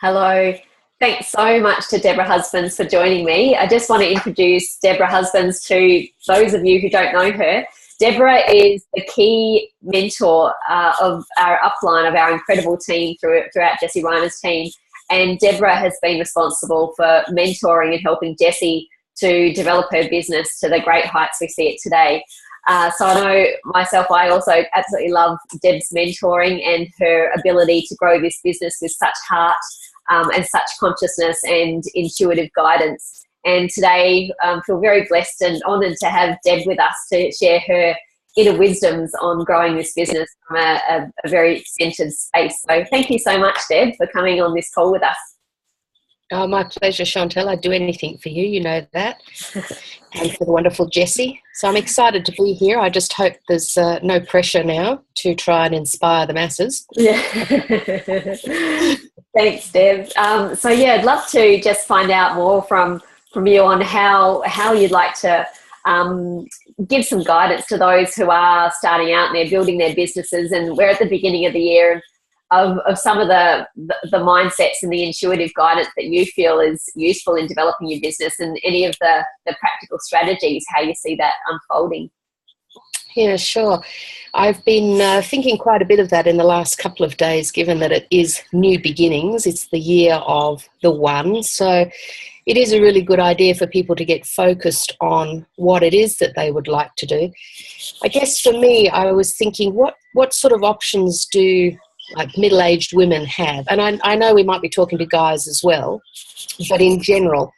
Hello. Thanks so much to Deborah Husbands for joining me. I just want to introduce Deborah Husbands to those of you who don't know her. Deborah is the key mentor of our upline, of our incredible team throughout Jessie Reimers' team. And Deborah has been responsible for mentoring and helping Jessie to develop her business to the great heights we see it today. So I know myself, I also absolutely love Deb's mentoring and her ability to grow this business with such heart and such consciousness and intuitive guidance. And today I feel very blessed and honoured to have Deb with us to share her inner wisdoms on growing this business from a very centred space. So thank you so much, Deb, for coming on this call with us. Oh, my pleasure, Chantel. I'd do anything for you, you know that. And for the wonderful Jessie. So I'm excited to be here. I just hope there's no pressure now to try and inspire the masses. Yeah. Thanks, Deb. So yeah, I'd love to just find out more from you on how you'd like to give some guidance to those who are starting out and they're building their businesses, and we're at the beginning of the year of some of the mindsets and the intuitive guidance that you feel is useful in developing your business, and any of the practical strategies, how you see that unfolding. Yeah, sure. I've been thinking quite a bit of that in the last couple of days, given that it is new beginnings. It's the year of the one. So it is a really good idea for people to get focused on what it is that they would like to do. I guess for me, I was thinking, what sort of options do like middle-aged women have? And I know we might be talking to guys as well, but in general,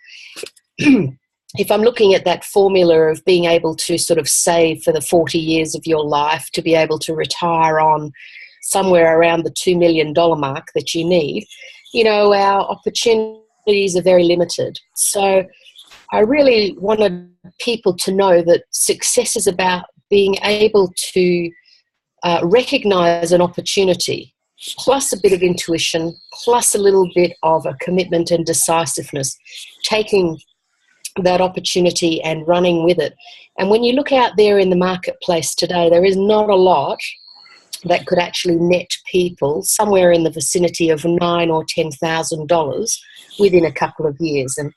if I'm looking at that formula of being able to sort of save for the 40 years of your life to be able to retire on somewhere around the $2 million mark that you need, you know, our opportunities are very limited. So I really wanted people to know that success is about being able to recognize an opportunity, plus a bit of intuition, plus a little bit of a commitment and decisiveness, taking that opportunity and running with it. And when you look out there in the marketplace today, there is not a lot that could actually net people somewhere in the vicinity of $9,000 or $10,000 within a couple of years. And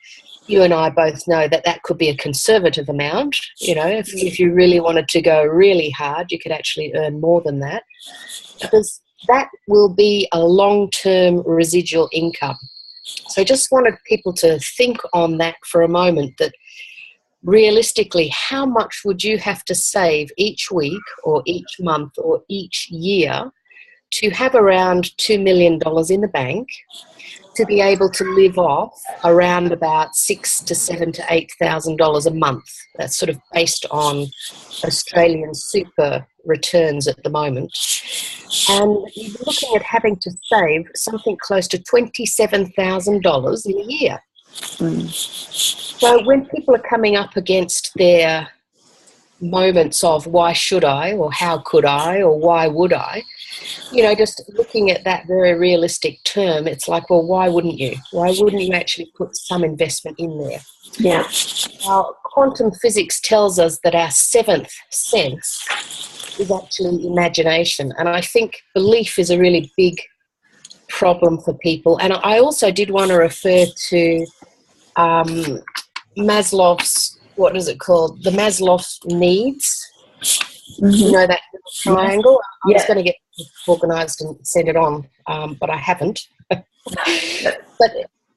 you and I both know that that could be a conservative amount. You know, if you really wanted to go really hard, you could actually earn more than that, because that will be a long-term residual income. So I just wanted people to think on that for a moment, that realistically, how much would you have to save each week or each month or each year to have around $2 million in the bank, to be able to live off around about $6,000 to $7,000 to $8,000 a month? That's sort of based on Australian super returns at the moment. And you're looking at having to save something close to $27,000 in a year. So when people are coming up against their moments of why should I, or how could I, or why would I, you know, just looking at that very realistic term, it's like, well, why wouldn't you? Why wouldn't you actually put some investment in there? Yeah. Now, quantum physics tells us that our seventh sense is actually imagination. And I think belief is a really big problem for people. And I also did want to refer to Maslow's, what is it called? The Maslow's needs. Mm-hmm. You know, that triangle? I was going to get organised and send it on, but I haven't. But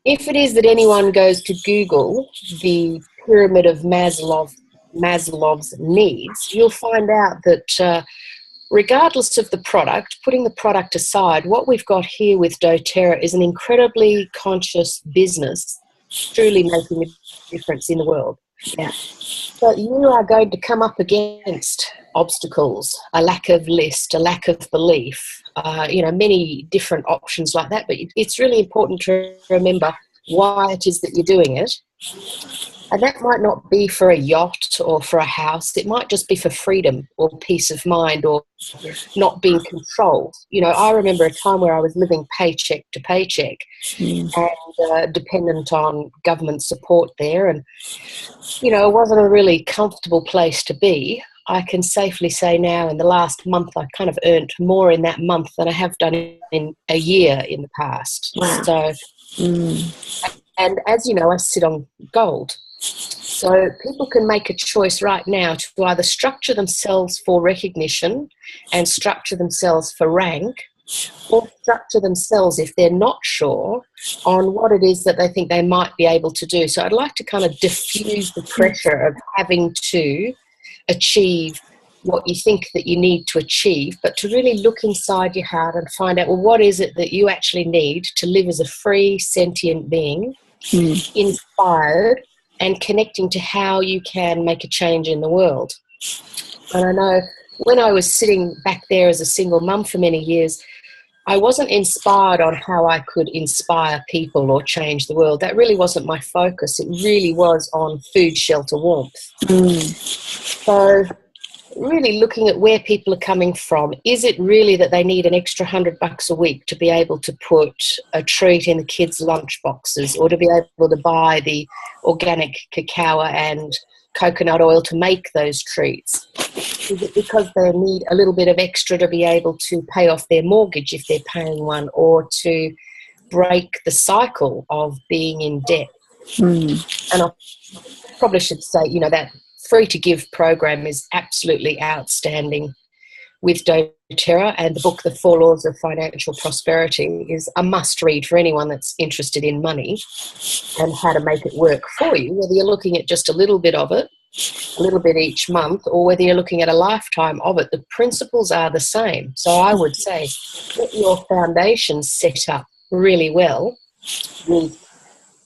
if it is that anyone goes to Google the pyramid of Maslow's needs, you'll find out that regardless of the product, putting the product aside, what we've got here with dōTERRA is an incredibly conscious business, truly making a difference in the world. Yeah. But you are going to come up against obstacles, a lack of list, a lack of belief, you know, many different options like that. But it's really important to remember why it is that you're doing it. And that might not be for a yacht or for a house. It might just be for freedom or peace of mind or not being controlled. You know, I remember a time where I was living paycheck to paycheck and dependent on government support there. And, you know, it wasn't a really comfortable place to be. I can safely say now in the last month, I kind of earned more in that month than I have done in a year in the past. Wow. So, and as you know, I sit on gold. So people can make a choice right now to either structure themselves for recognition and structure themselves for rank, or structure themselves, if they're not sure, on what it is that they think they might be able to do. So I'd like to kind of diffuse the pressure of having to achieve what you think that you need to achieve, but to really look inside your heart and find out, well, what is it that you actually need to live as a free, sentient being, inspired, and connecting to how you can make a change in the world. And I know when I was sitting back there as a single mum for many years, I wasn't inspired on how I could inspire people or change the world. That really wasn't my focus. It really was on food, shelter, warmth. So really looking at where people are coming from. Is it really that they need an extra $100 a week to be able to put a treat in the kids' lunch boxes, or to be able to buy the organic cacao and coconut oil to make those treats? Is it because they need a little bit of extra to be able to pay off their mortgage if they're paying one, or to break the cycle of being in debt? And I probably should say, you know, that Free to Give program is absolutely outstanding with dōTERRA, and the book The 4 Laws of Financial Prosperity is a must read for anyone that's interested in money and how to make it work for you, whether you're looking at just a little bit of it, a little bit each month, or whether you're looking at a lifetime of it. The principles are the same. So I would say get your foundation set up really well with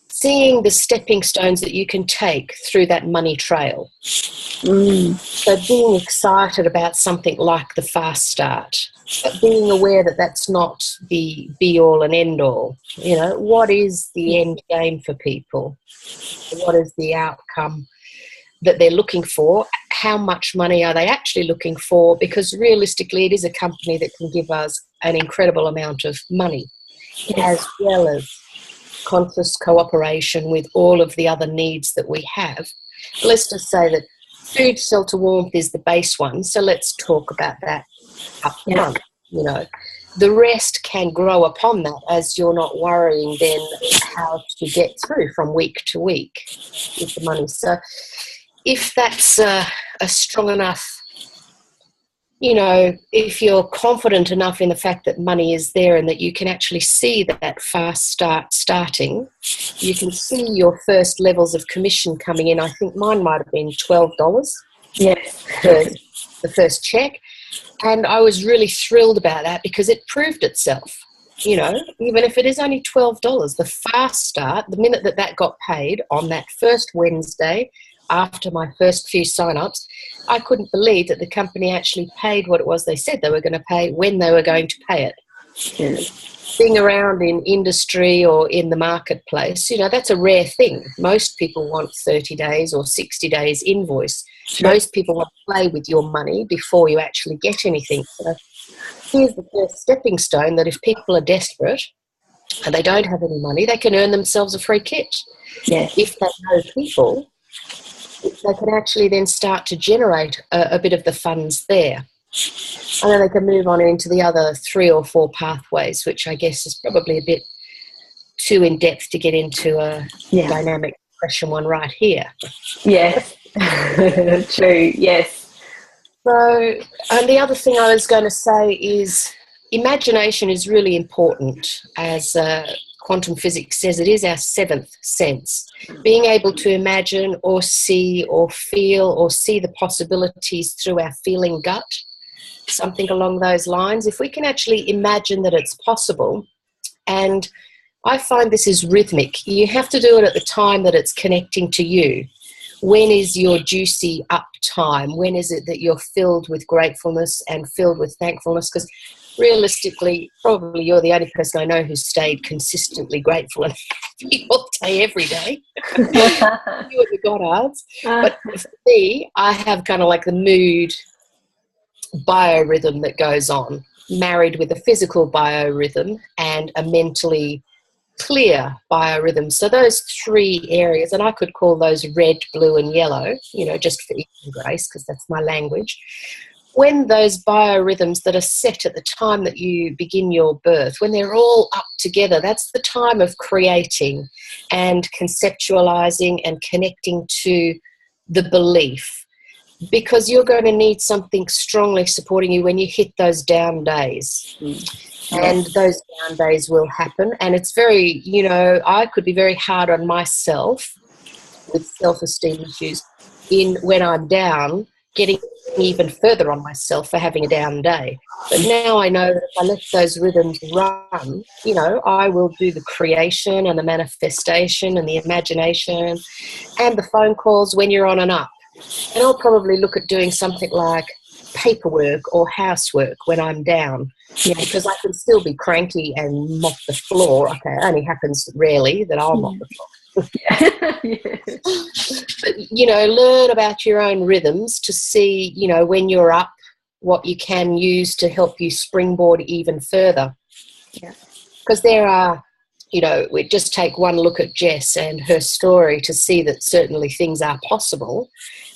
seeing the stepping stones that you can take through that money trail. So being excited about something like the fast start, but being aware that that's not the be-all and end-all. You know, what is the end game for people? What is the outcome that they're looking for? How much money are they actually looking for? Because realistically, it is a company that can give us an incredible amount of money, as well as conscious cooperation with all of the other needs that we have. Let's just say that food, shelter, warmth is the base one, so let's talk about that up front. You know, the rest can grow upon that, as you're not worrying then how to get through from week to week with the money. So if that's a strong enough, you know, if you're confident enough in the fact that money is there and that you can actually see that fast start starting, you can see your first levels of commission coming in. I think mine might have been $12. Yes. The first check. And I was really thrilled about that because it proved itself. You know, even if it is only $12, the fast start, the minute that got paid on that first Wednesday, after my first few sign-ups, I couldn't believe that the company actually paid what it was they said they were going to pay when they were going to pay it. Being around in industry or in the marketplace, you know, that's a rare thing. Most people want 30 days or 60 days invoice. Most people want to play with your money before you actually get anything. So here's the first stepping stone, that if people are desperate and they don't have any money, they can earn themselves a free kit. If they know people, they can actually then start to generate a bit of the funds there. And then they can move on into the other 3 or 4 pathways, which I guess is probably a bit too in-depth to get into a dynamic question one right here. Yes, true, yes. So, and the other thing I was going to say is imagination is really important. As quantum physics says, it is our 7th sense. Being able to imagine or see or feel or see the possibilities through our feeling gut, something along those lines. If we can actually imagine that it's possible, and I find this is rhythmic. You have to do it at the time that it's connecting to you. When is your juicy up time? When is it that you're filled with gratefulness and filled with thankfulness? Because realistically, probably you're the only person I know who's stayed consistently grateful and happy all day, every day. You and the Goddards. But for me, I have kind of like the mood biorhythm that goes on, married with a physical biorhythm and a mentally clear biorhythms. So those 3 areas, and I could call those red, blue and yellow, just for equal grace, because that's my language. When those biorhythms that are set at the time that you begin your birth, when they're all up together, that's the time of creating and conceptualizing and connecting to the belief, because you're going to need something strongly supporting you when you hit those down days. And those down days will happen. And it's very, I could be very hard on myself with self-esteem issues when I'm down, getting even further on myself for having a down day. But now I know that if I let those rhythms run, I will do the creation and the manifestation and the imagination and the phone calls when you're on and up. And I'll probably look at doing something like paperwork or housework when I'm down, because I can still be cranky and mop the floor. Okay, it only happens rarely that I'll mop the floor. But, learn about your own rhythms to see, when you're up, what you can use to help you springboard even further. Because there are, we just take one look at Jess and her story to see that certainly things are possible.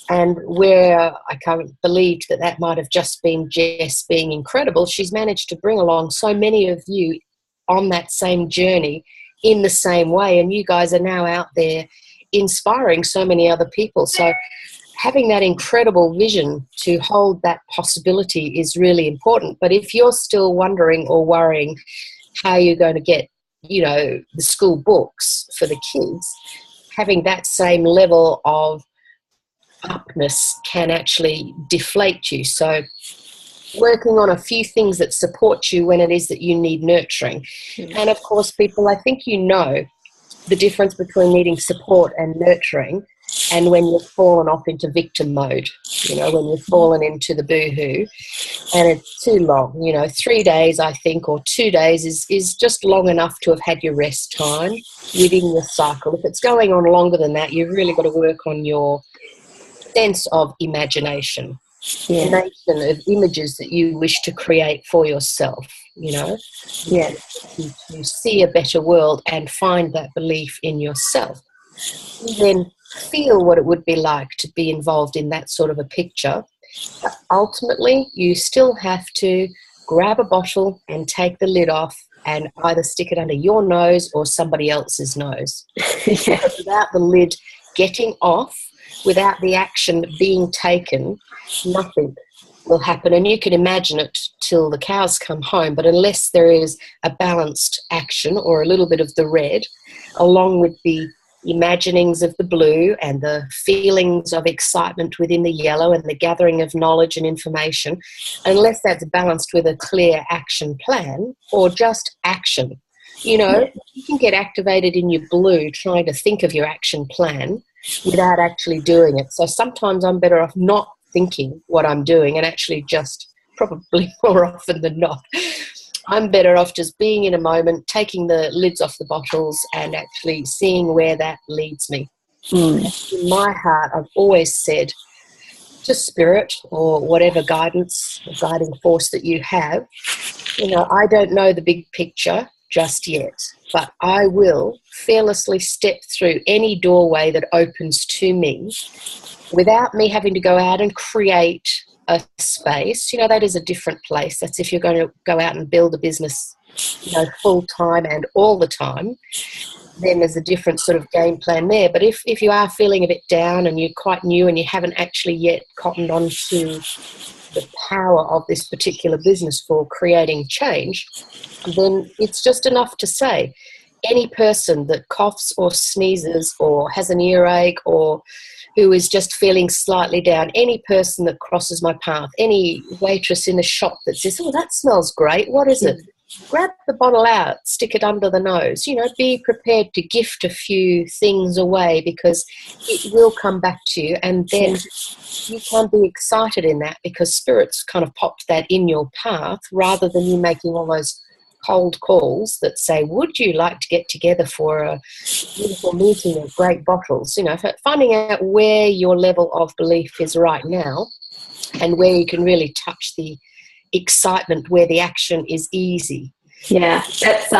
And where I can't believe that might have just been Jess being incredible, she's managed to bring along so many of you on that same journey in the same way. And you guys are now out there inspiring so many other people. So having that incredible vision to hold that possibility is really important. But if you're still wondering or worrying how you're going to get, the school books for the kids, having that same level of upness can actually deflate you. So working on a few things that support you when it is that you need nurturing. And of course, people, I think the difference between needing support and nurturing, and when you've fallen off into victim mode, when you've fallen into the boohoo and it's too long, 3 days, I think, or 2 days is just long enough to have had your rest time within your cycle. If it's going on longer than that, you've really got to work on your sense of imagination, nation of images that you wish to create for yourself, to see a better world and find that belief in yourself. You then feel what it would be like to be involved in that sort of a picture. But ultimately, you still have to grab a bottle and take the lid off and either stick it under your nose or somebody else's nose. Because without the lid getting off, without the action being taken, nothing will happen. And you can imagine it till the cows come home, but unless there is a balanced action or a little bit of the red, along with the imaginings of the blue and the feelings of excitement within the yellow and the gathering of knowledge and information, unless that's balanced with a clear action plan or just action. You can get activated in your blue trying to think of your action plan without actually doing it. So sometimes I'm better off not thinking what I'm doing and actually just, probably more often than not, I'm better off just being in a moment, taking the lids off the bottles and actually seeing where that leads me. In my heart, I've always said to spirit or whatever guidance or guiding force that you have, I don't know the big picture just yet, but I will fearlessly step through any doorway that opens to me without me having to go out and create a space. That is a different place. That's if you're going to go out and build a business, full time and all the time, then there's a different sort of game plan there. But if you are feeling a bit down and you're quite new and you haven't actually yet cottoned on to the power of this particular business for creating change, then it's just enough to say, any person that coughs or sneezes or has an earache or who is just feeling slightly down, any person that crosses my path, any waitress in the shop that says, oh, that smells great, what is it? Grab the bottle out, stick it under the nose. Be prepared to gift a few things away, because it will come back to you, and then you can be excited in that because spirit's kind of popped that in your path, rather than you making all those cold calls that say, would you like to get together for a beautiful meeting of great bottles? Finding out where your level of belief is right now and where you can really touch the excitement, where the action is easy. Yeah, that's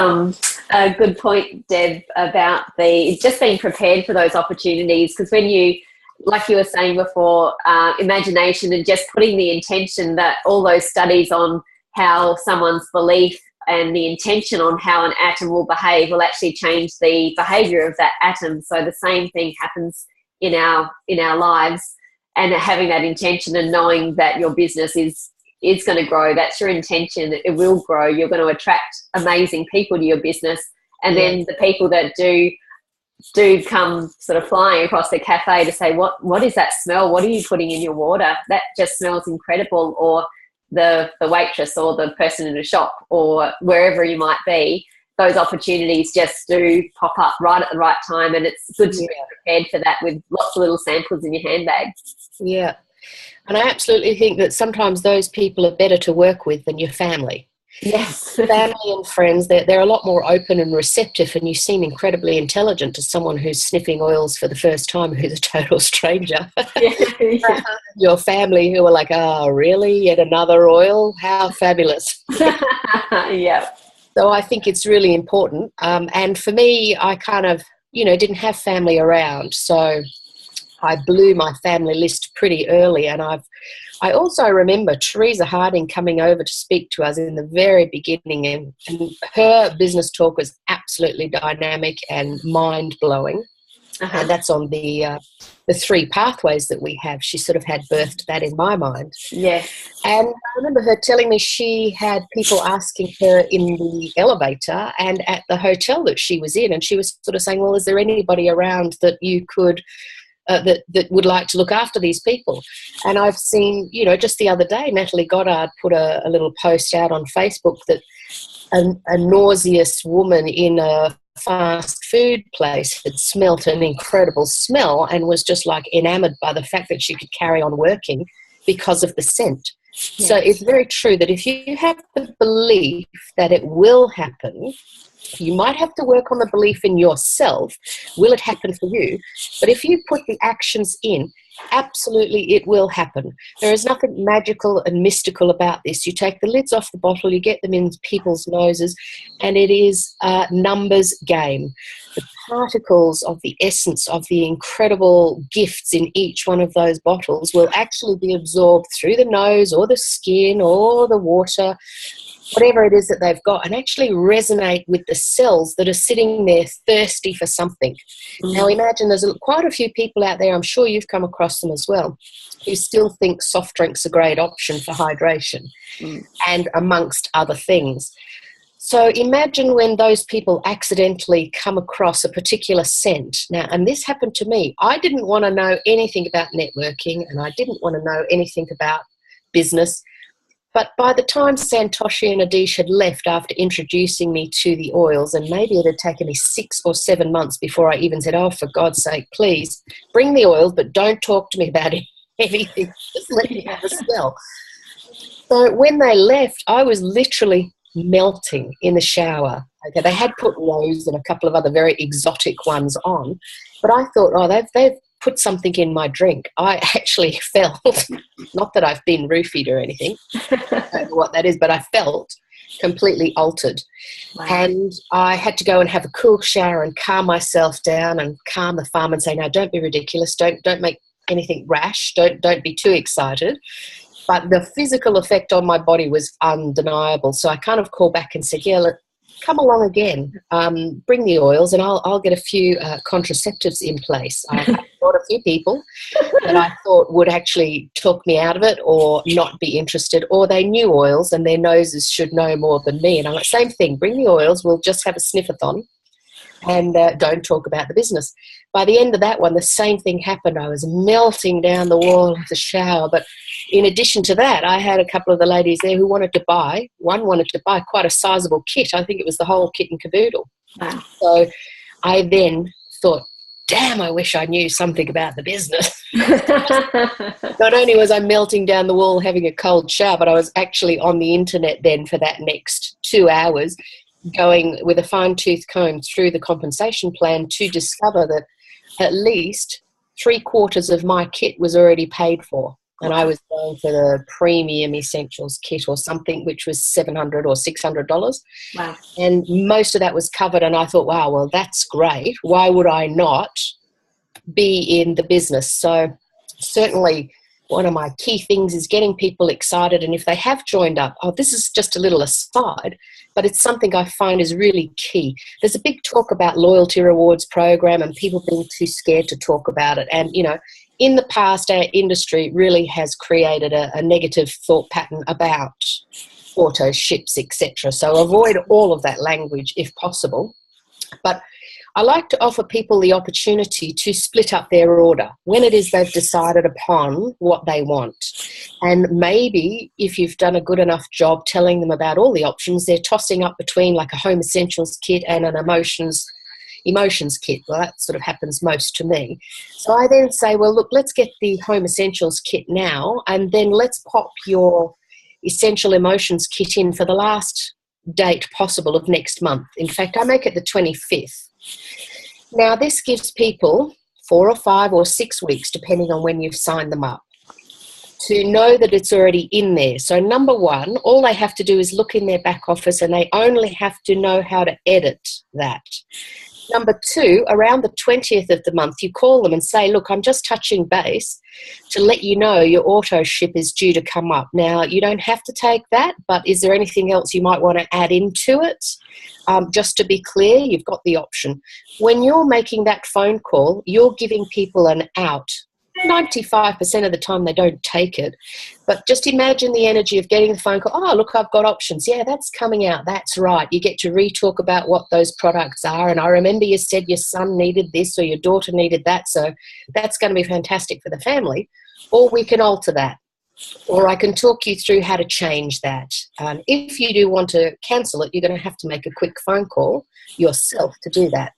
a good point, Deb, about just being prepared for those opportunities. Because when you, like you were saying before, imagination and just putting the intention, that all those studies on how someone's belief and the intention on how an atom will behave will actually change the behavior of that atom. So the same thing happens in our lives, and having that intention and knowing that your business is going to grow. That's your intention. It will grow. You're going to attract amazing people to your business. And then the people that do come sort of flying across the cafe to say, what is that smell? What are you putting in your water? That just smells incredible. Or the waitress or the person in the shop or wherever you might be, those opportunities just do pop up right at the right time. And it's good to be prepared for that with lots of little samples in your handbag. Yeah. And I absolutely think that sometimes those people are better to work with than your family. Yes. Family and friends, they're a lot more open and receptive, and you seem incredibly intelligent to someone who's sniffing oils for the first time, who's a total stranger. Yeah. Your family who are like, oh, really? Yet another oil? How fabulous. Yeah. So I think it's really important. And for me, I kind of, didn't have family around. So I blew my family list pretty early. And I also remember Teresa Harding coming over to speak to us in the very beginning, and her business talk was absolutely dynamic and mind-blowing. Uh-huh. And that's on the 3 pathways that we have. She sort of had birthed that in my mind. Yes. And I remember her telling me she had people asking her in the elevator and at the hotel that she was in, and she was sort of saying, well, is there anybody around that you could that would like to look after these people? And I've seen, just the other day, Natalie Goddard put a little post out on Facebook that a nauseous woman in a fast food place had smelt an incredible smell and was just like enamored by the fact that she could carry on working because of the scent. Yes. So it's very true that if you have the belief that it will happen, you might have to work on the belief in yourself. Will it happen for you? But if you put the actions in, absolutely it will happen. There is nothing magical and mystical about this. You take the lids off the bottle, you get them in people's noses, and it is a numbers game. The particles of the essence of the incredible gifts in each one of those bottles will actually be absorbed through the nose or the skin or the water, whatever it is that they've got, and actually resonate with the cells that are sitting there thirsty for something. Mm. Now imagine there's quite a few people out there, I'm sure you've come across them as well, who still think soft drink's a great option for hydration, and amongst other things. So imagine when those people accidentally come across a particular scent. Now, and this happened to me. I didn't want to know anything about networking, and I didn't want to know anything about business. But by the time Santoshi and Adish had left after introducing me to the oils, and maybe it had taken me 6 or 7 months before I even said, oh, for God's sake, please bring the oils, but don't talk to me about anything. Just let me have a smell. So when they left, I was literally melting in the shower. Okay, they had put rose and a couple of other very exotic ones on, but I thought, oh, they've put something in my drink. I actually felt, not that I've been roofied or anything, I don't know what that is, but I felt completely altered. Wow. And I had to go and have a cool shower and calm myself down and calm the farm and say, no, don't be ridiculous. Don't make anything rash. Don't be too excited. But the physical effect on my body was undeniable. So I kind of called back and said, yeah, look, come along again, bring the oils, and I'll get a few contraceptives in place. I brought a few people that I thought would actually talk me out of it or not be interested, or they knew oils and their noses should know more than me. And I'm like, same thing, bring the oils, we'll just have a sniffathon and don't talk about the business. By the end of that one, the same thing happened. I was melting down the wall of the shower. But in addition to that, I had a couple of the ladies there who wanted to buy. One wanted to buy quite a sizable kit. I think it was the whole kit and caboodle. Wow. So I then thought, damn, I wish I knew something about the business. Not only was I melting down the wall having a cold shower, but I was actually on the internet then for that next 2 hours, going with a fine-tooth comb through the compensation plan to discover that at least 3/4 of my kit was already paid for. And I was going for the premium essentials kit or something, which was $700 or $600. Wow. And most of that was covered. And I thought, wow, well, that's great. Why would I not be in the business? So certainly one of my key things is getting people excited. And if they have joined up, this is just a little aside, but it's something I find is really key. There's a big talk about loyalty rewards program and people being too scared to talk about it. And, in the past, our industry really has created a negative thought pattern about auto ships, etc. So avoid all of that language if possible. But I like to offer people the opportunity to split up their order when it is they've decided upon what they want. And maybe if you've done a good enough job telling them about all the options, they're tossing up between like a home essentials kit and an emotions kit. Well, that sort of happens most to me. So I then say, well, look, let's get the home essentials kit now, and then let's pop your essential emotions kit in for the last date possible of next month. In fact, I make it the 25th. Now, this gives people 4 or 5 or 6 weeks, depending on when you've signed them up, to know that it's already in there. So number one, all they have to do is look in their back office and they only have to know how to edit that. Number two, around the 20th of the month, you call them and say, look, I'm just touching base to let you know your auto ship is due to come up. Now, you don't have to take that, but is there anything else you might want to add into it? Just to be clear, you've got the option. When you're making that phone call, you're giving people an out. 95% of the time they don't take it, but just imagine the energy of getting the phone call. Oh, look, I've got options. Yeah, that's coming out. That's right. You get to re-talk about what those products are. And I remember you said your son needed this or your daughter needed that. So that's going to be fantastic for the family. Or we can alter that. Or I can talk you through how to change that. If you do want to cancel it, you're going to have to make a quick phone call yourself to do that.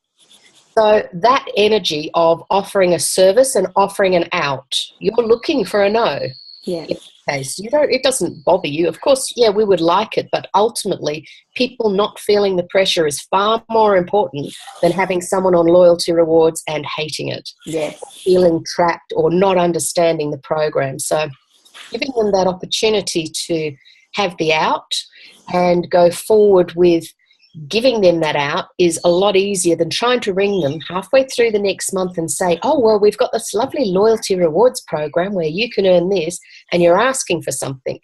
So that energy of offering a service and offering an out, you're looking for a no. Yeah. In this case, it doesn't bother you. Of course, yeah, we would like it, but ultimately people not feeling the pressure is far more important than having someone on loyalty rewards and hating it. Yes. Feeling trapped or not understanding the program. So giving them that opportunity to have the out and go forward with giving them that out is a lot easier than trying to ring them halfway through the next month and say, oh, well, we've got this lovely loyalty rewards program where you can earn this, and you're asking for something.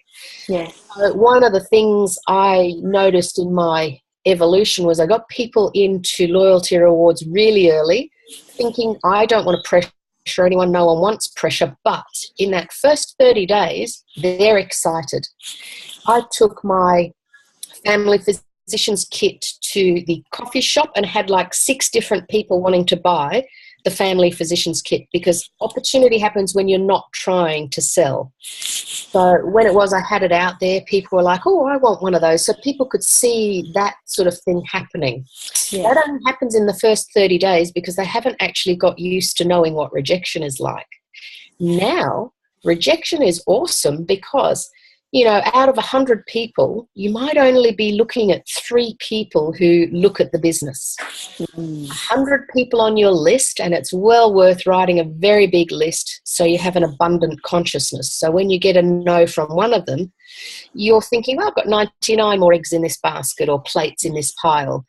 Yeah. So one of the things I noticed in my evolution was I got people into loyalty rewards really early, thinking I don't want to pressure anyone, no one wants pressure, but in that first 30 days, they're excited. I took my family physician's kit to the coffee shop and had like 6 different people wanting to buy the family physician's kit, because opportunity happens when you're not trying to sell. So when it was I had it out there, people were like, oh, I want one of those. So people could see that sort of thing happening. Yeah. That only happens in the first 30 days because they haven't actually got used to knowing what rejection is like. Now, rejection is awesome because out of 100 people, you might only be looking at 3 people who look at the business. 100 people on your list, and it's well worth writing a very big list so you have an abundant consciousness. So when you get a no from one of them, you're thinking, well, I've got 99 more eggs in this basket or plates in this pile,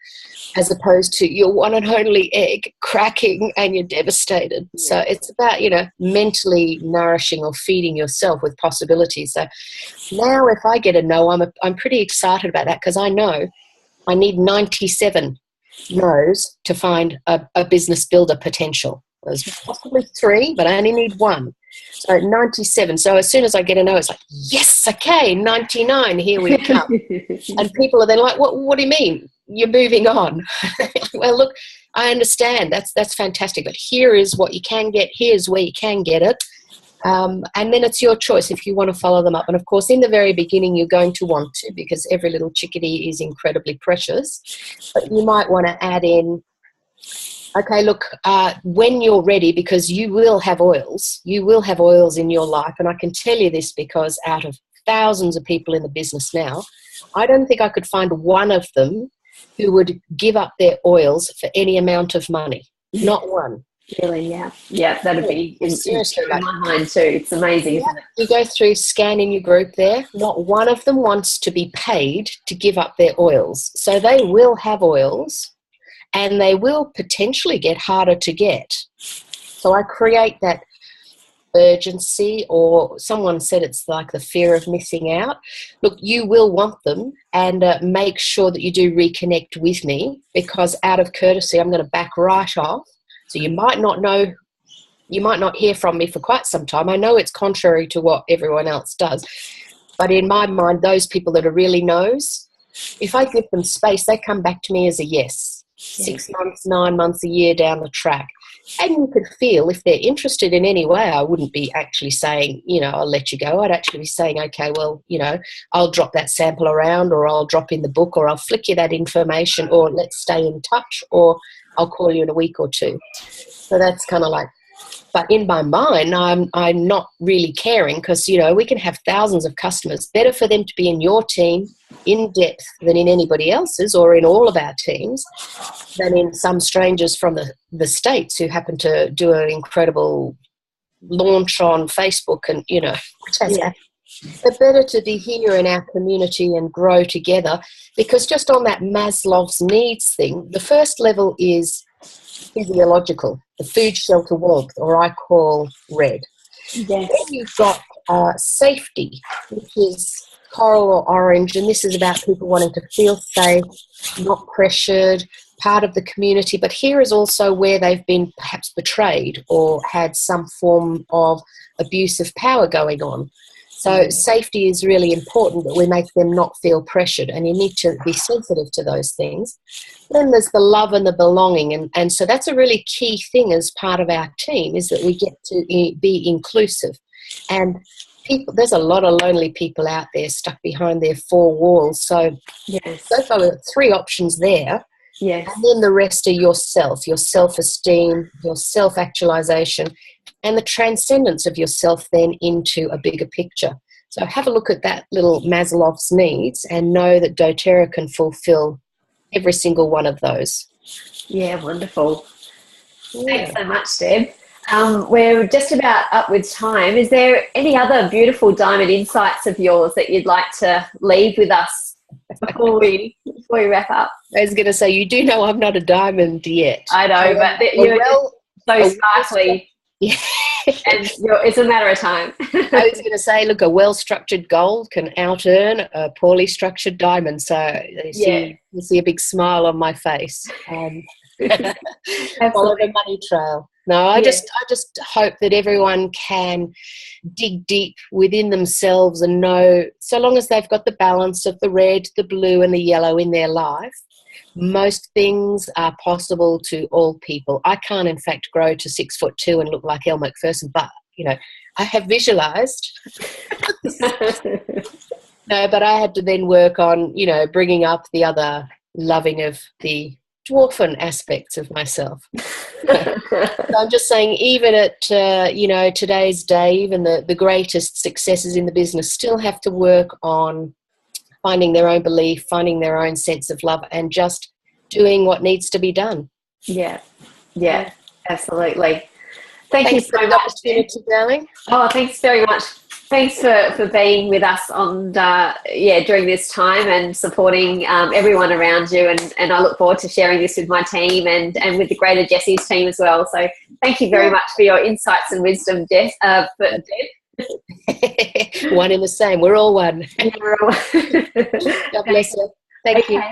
as opposed to your one and only egg cracking and you're devastated. Yeah. So it's about, mentally nourishing or feeding yourself with possibilities. So now if I get a no, I'm pretty excited about that because I know I need 97 no's to find a business builder potential. There's possibly 3, but I only need 1. So 97. So as soon as I get a no, it's like, yes, okay, 99, here we come. And people are then like, what do you mean? You're moving on. Well, look, I understand. That's fantastic. But here is what you can get. Here's where you can get it. And then it's your choice if you want to follow them up. And, of course, in the very beginning, you're going to want to because every little chickadee is incredibly precious. But you might want to add in, okay, look, when you're ready, because you will have oils in your life. And I can tell you this because out of thousands of people in the business now, I don't think I could find one of them who would give up their oils for any amount of money. Not one. Really, yeah. Yeah, that'd be seriously in my mind too. It's amazing, isn't it? You go through, scan in your group there. Not one of them wants to be paid to give up their oils. So they will have oils and they will potentially get harder to get. So I create that urgency, or someone said it's like the fear of missing out. Look, you will want them, and make sure that you do reconnect with me, because out of courtesy I'm going to back right off. So you might not know, you might not hear from me for quite some time. I know it's contrary to what everyone else does, but in my mind, those people that are really knows, if I give them space, they come back to me as a yes. 6 months, 9 months, a year down the track. And you could feel if they're interested in any way, I wouldn't be actually saying, you know, I'll let you go. I'd actually be saying, okay, well, you know, I'll drop that sample around, or I'll drop in the book, or I'll flick you that information, or let's stay in touch, or I'll call you in a week or two. So that's kind of like, but in my mind, I'm not really caring, because, you know, we can have thousands of customers. Better for them to be in your team in depth than in anybody else's, or in all of our teams, than in some strangers from the States who happen to do an incredible launch on Facebook, and, you know, which has happened. But better to be here in our community and grow together, because just on that Maslow's needs thing, the first level is physiological, the food, shelter, warmth, or I call red. Yes. Then you've got safety, which is coral or orange, and this is about people wanting to feel safe, not pressured, part of the community. But here is also where they've been perhaps betrayed or had some form of abuse of power going on. So safety is really important, that we make them not feel pressured, and you need to be sensitive to those things. Then there's the love and the belonging, and so that's a really key thing as part of our team, is that we get to be inclusive. And people, there's a lot of lonely people out there stuck behind their four walls. So so far we've got 3 options there. Yes. And then the rest are yourself, your self-esteem, your self-actualization, and the transcendence of yourself then into a bigger picture. So have a look at that little Maslow's needs, and know that dōTERRA can fulfill every single one of those. Yeah, wonderful. Thanks so much, Deb. We're just about up with time. Is there any other beautiful diamond insights of yours that you'd like to leave with us before we wrap up? I was going to say, you do know I'm not a diamond yet. I know, but you're so sparkly. Yeah. And it's a matter of time. I was going to say, look, a well-structured gold can out-earn a poorly structured diamond. So you see a big smile on my face. Follow the money trail. No, I just hope that everyone can dig deep within themselves and know, so long as they've got the balance of the red, the blue and the yellow in their life, most things are possible to all people. I can't, in fact, grow to 6'2" and look like Elle Macpherson, but, you know, I have visualised. No, but I had to then work on, you know, bringing up the other loving of the dwarfen aspects of myself. So I'm just saying, even at, you know, today's day, even the greatest successes in the business still have to work on finding their own belief, finding their own sense of love, and just doing what needs to be done. Yeah, absolutely. Thanks you so much, darling. Oh, thanks very much. Thanks for being with us on during this time and supporting everyone around you, and I look forward to sharing this with my team and with the greater Jessie's team as well. So thank you very much for your insights and wisdom, Deb. One in the same. We're all one. God bless you. Thank you.